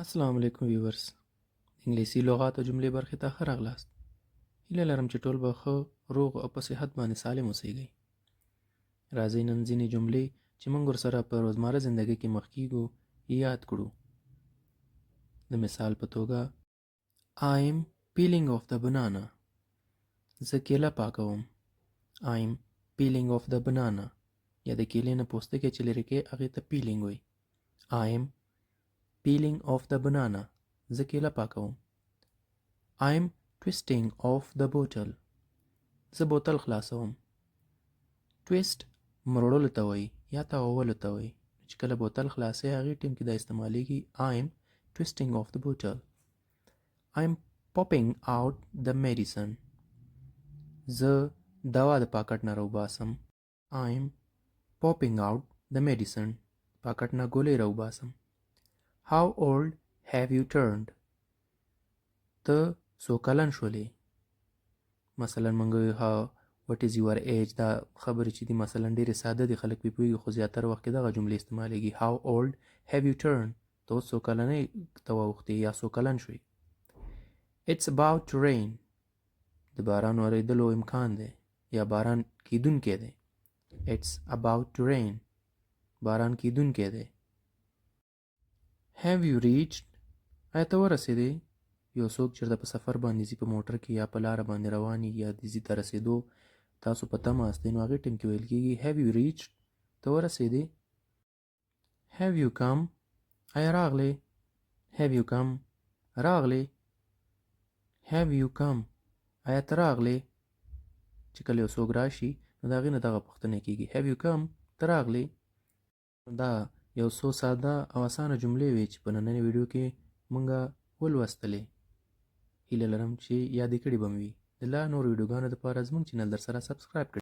السلام علیکم ویورز. انګلیسي لغات او جملې برخې ته ښه راغلاست. هیله لرم چې ټول به ښه روغ او په صحت باندې سالم اوسیږئ. راځئ نن ځینې جملې چې موږ ورسره په روزمره زندګۍ کې مخ کیږو یاد کړو. د مثال په توګه I am peeling off the banana. زه کیله پاکوم. I am peeling off the banana. یا د کیلې نه پوستکی چې لرې کې هغې ته peeling وایي. I am peeling off the banana. زه کیله پاکوم. I'm twisting off the bottle. زه بوتل خلاصوم. twist مروړلو ته وایي یا تاوولو ته وایي. چې کله بوتل خلاصې هغې ټیم کې دا استعمالیږي. I'm twisting off the bottle. I'm popping out the medicine. زه دوا د پاکټ نه راوباسم. I'm popping out the medicine. پاکټ نه ګولۍ راوباسم. How old have you turned? ته څو کلن شولې؟ مثلا موږ what is your age دا خبرې چې دي مثلا ډېرې ساده دي خلک پې پوهېږي خو زیاتره وخت کې دغه جملې استعمالیږي. How old have you turned? ته اوس څو کلنۍ ته واوښتې یا څو کلن شوې. It's about to rain. د باران ورېدلو امکان دی یا باران کیدونکی دی. It's about to rain. باران کیدونکی دی. Have you reached? آیا ته ورسېدې؟ یو څوک چېرته په سفر باندې ځي په موټر کې یا په لاره باندې روان یا د ځي ته رسېدو تاسو په تمه استئ نو هغې ټیم کې ویل کېږي Have you reached? ته ورسېدې. Have you come? آیا راغلې؟ Have you come? راغلې. Have you come? آیا ته راغلې؟ چې کله یو څوک راشي نو د هغې نه دغه پوښتنه کېږي Have you come? ته راغلې. دا یو څو ساده او اسانه جملې وې چې په نننۍ ویډیو کې موږ ولوستلې. هیله لرم چې یادې کړې به مې وي. د لا نورو ویډیوګانو دپاره زموږ چینل در سره سبسکرایب کړئ.